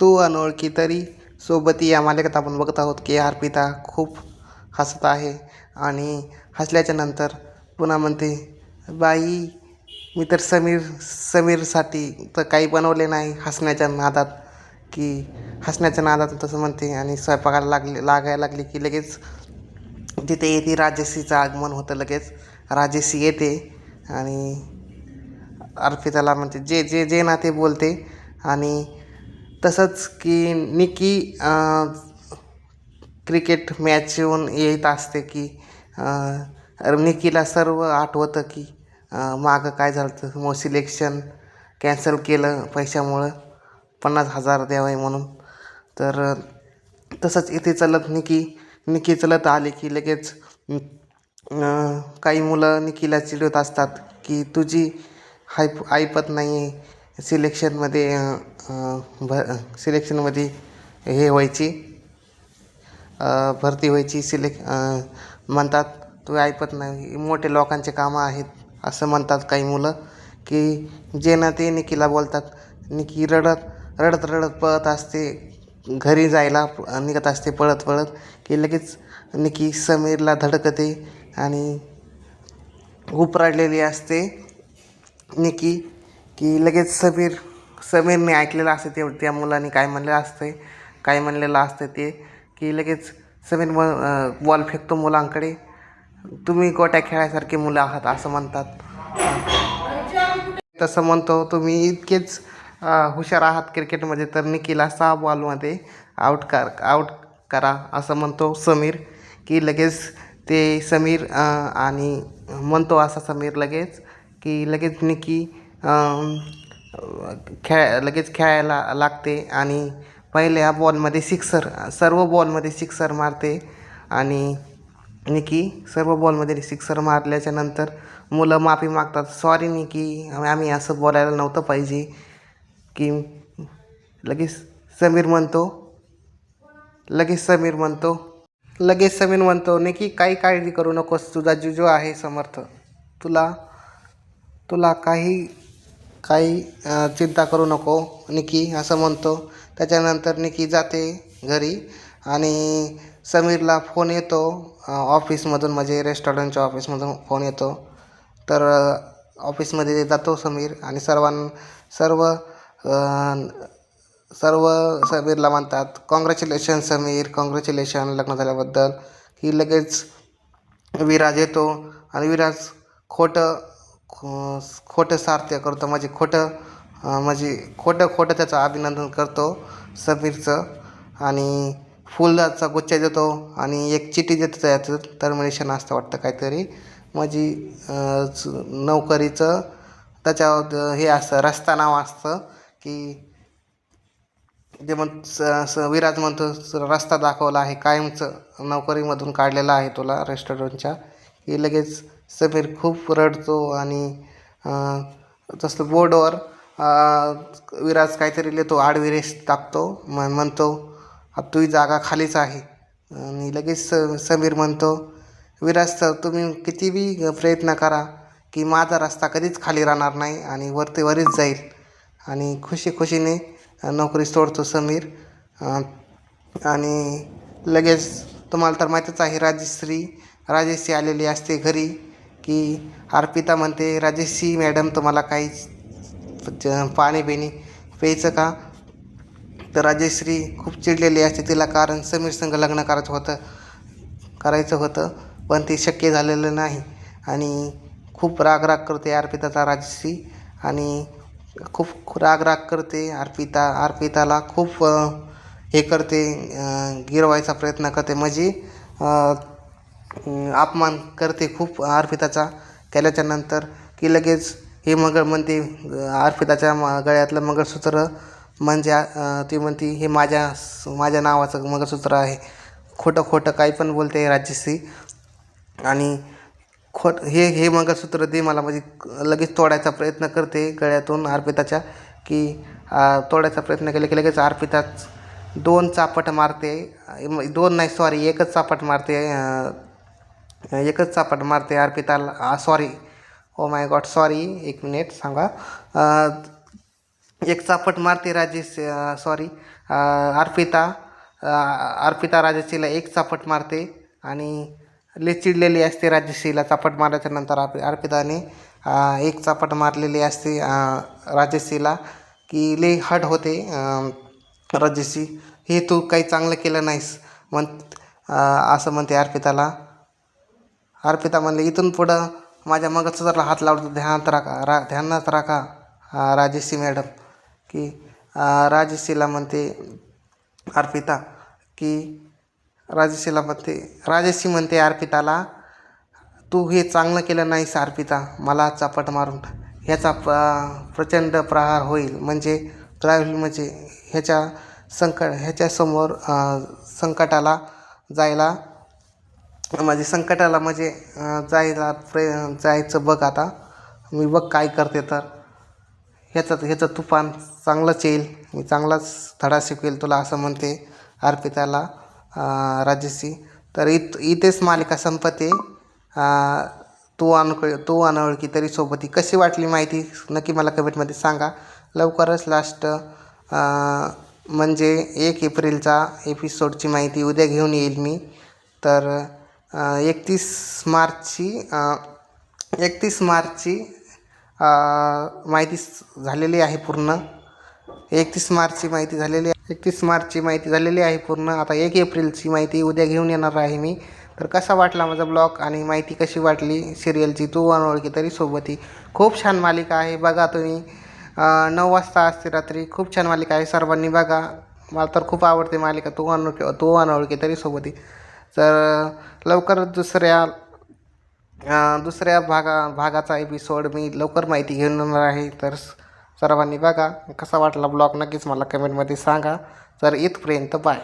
तू अनोळखी तरी सोबती या मालिकेत आपण बघत आहोत की अर्पिता खूप हसत आहे आणि हसल्याच्या नंतर पुन्हा म्हणते, बाई मी तर समीरसाठी तर काही बनवले नाही. हसण्याच्या नादात की हसण्याच्या नादात तसं म्हणते आणि स्वयंपाकाला लागायला लागली की लगेच तिथे येते राजश्रीचं आगमन होतं. लगेच राजश्री येते आणि अर्पिताला म्हणते जे जे जे ना ते बोलते. आणि तसंच की निकी क्रिकेट मॅच येऊन येत असते की निकीला सर्व आठवतं की मागं काय झालं होतं. मग सिलेक्शन कॅन्सल केलं पैशामुळं, 50,000 द्यावे म्हणून. तर तसंच इथे निकी चलत आली की लगेच काही मुलं निकीला चिडवत असतात की तुझी ऐपत नाही आहे सिलेक्शनमध्ये हे व्हायची, भरती व्हायची. म्हणतात तू ऐपत नाही, मोठे लोकांचे कामं आहेत असं म्हणतात काही मुलं. की जे ना ते निकीला बोलतात. निकी रडत रडत रडत पळत असते, घरी जायला निघत असते पळत पळत की लगेच निकी समीरला धडकते आणि खूप रडलेली असते निकी. की लगेच समीरने ऐकलेलं असते त्या मुलांनी काय म्हणलेलं असतं ते की लगेच समीर बॉल फेकतो मुलांकडे. तुम्ही गोट्या खेळायसारखे मुलं आहात असं म्हणतात. तसं म्हणतो तुम्ही इतकेच हुशार आहात क्रिकेटमध्ये तर निकीला 6 बॉलमध्ये आऊट करा असं म्हणतो समीर. की लगेच ते समीर आणि म्हणतो असा समीर लगेच की लगेच निकी लगेच खेळायला लागते आणि पहिल्या बॉलमध्ये सर्व बॉलमध्ये सिक्सर मारते. आणि निकी सर्व बॉलमध्ये सिक्सर मारल्याच्या नंतर मुलं माफी मागतात, सॉरी निकी, आम्ही असं बोलायला नव्हतं पाहिजे. की लगेच समीर म्हणतो निकी काही काळजी करू नकोस, तुझा जिजू आहे समर्थ, तुला काही चिंता करू नको निकी असं म्हणतो. त्याच्यानंतर निकी जाते घरी आणि समीरला फोन येतो ऑफिसमधून, म्हणजे रेस्टॉरंटच्या ऑफिसमधून फोन येतो. तर ऑफिसमध्ये जातो समीर आणि सर्व समीरला म्हणतात, कॉंग्रॅच्युलेशन समीर, कॉंग्रॅच्युलेशन लग्न झाल्याबद्दल. की लगेच विराज येतो आणि विराज खोटं सार्थ करतो, म्हणजे खोटं त्याचं अभिनंदन करतो समीरचं. आणि फुलाचा गुच्छ देतो आणि एक चिठी देतो, त्याचं टर्मिनेशन असतं वाटतं काहीतरी, म्हणजे नोकरीचं त्याच्यावर हे असतं, रस्ता नाव असतं. की ते विराज म्हणतो रस्ता दाखवला आहे, कायमचं नोकरीमधून काढलेला आहे तुला रेस्टॉरंटच्या. की लगेच समीर खूप रडतो आणि तसं बोर्डवर विराज काहीतरी लिहितो, आडवी रेष टाकतो, म्हणतो तुझी जागा खालीच आहे. आणि लगेच समीर म्हणतो, विराज सर तुम्ही किती बी प्रयत्न करा की माझा रस्ता कधीच खाली राहणार नाही आणि वरीच जाईल. आणि खुशीने नोकरी सोडतो समीर. आणि लगेच तुम्हाला तर माहीतच आहे राजश्री आलेली असते घरी. की अर्पिता म्हणते, राजश्री मॅडम तुम्हाला काही पाणी प्यायचं का. तर राजश्री खूप चिडलेली असते तिला, कारण समीर संग लग्न करायचं होतं पण ते शक्य झालेलं नाही. आणि खूप राग करते अर्पिताचा राजश्री आणि खूप राग करते अर्पिताला खूप हे करते, गिरवायचा प्रयत्न करते, म्हणजे अपमान करते खूप अर्पिताचा. केल्याच्या नंतर की लगेच हे म्हणते अर्पिताच्या गळ्यातलं मंगळसूत्र, म्हणजे ती म्हणते हे माझ्या नावाचं मंगळसूत्र आहे. खोटं काही पण बोलते राजश्री. आणि हे मंगळसूत्र दे मला, म्हणजे लगेच तोडायचा प्रयत्न करते गळ्यातून अर्पिताच्या. की तोडायचा प्रयत्न केला की लगेच अर्पिता 2 चापट मारते, 2 नाही सॉरी एकच चापट मारते अर्पिताला. Sorry, oh my God, sorry, 1 minute सांगा. एक चापट मारते राजेश, सॉरी, अर्पिता, अर्पिता राजश्रीला एक चापट मारते आणि लय चिडलेली असते राजश्रीला चापट मारल्याच्या नंतर अर्पिताने एक चापट मारलेली असते राजश्रीला, की लय हट होते राजश्री, हे तू काही चांगलं केलं नाहीस असं म्हणते अर्पिताला. अर्पिता म्हणले इथून पुढं माझ्या मगाचं जर हात लावतो ध्यानात राखा राजश्री मॅडम, की राजश्रीला म्हणते अर्पिता, की राजश्री म्हणते अर्पिताला, तू हे चांगलं केलं नाहीस अर्पिता, मला चापट मारून ह्याचा प्रचंड प्रहार होईल, म्हणजे म्हणजे ह्याच्यासमोर संकटाला जायला म्हणजे जायचं बघ आता, मी बघ काय करते, तर ह्याचं तुफान चांगलंच येईल, मी चांगलाच धडा शिकवेल तुला असं म्हणते अर्पिताला राजश्री. तर इथेच मालिका संपते. तू अनोळखी तरी सोबती कशी वाटली माहिती नक्की मला कमेंटमध्ये सांगा. लवकरच लास्ट म्हणजे 1 एप्रिलचा एपिसोडची माहिती उद्या घेऊन येईल मी. तर 31 मार्चची माहिती झालेली आहे पूर्ण. 31 मार्चची माहिती झालेली आहे पूर्ण. आता 1 एप्रिलची माहिती उद्या घेऊन येणार आहे मी. तर कसा वाटला माझा ब्लॉग आणि माहिती कशी वाटली सिरियलची तू अनोळखी तरी सोबती, खूप छान मालिका आहे, बघा तुम्ही. 9 वाजता असते रात्री. खूप छान मालिका आहे, सर्वांनी बघा. मला तर खूप आवडते मालिका तू अनोळखी तरी सोबती. तर लवकरच दुसऱ्या भागाचा एपिसोड मी लवकर माहिती घेऊन येणार आहे. तर सर्वांनी बघा. कसा वाटला ब्लॉग नक्कीच मला कमेंटमध्ये सांगा. तर इथपर्यंत बाय.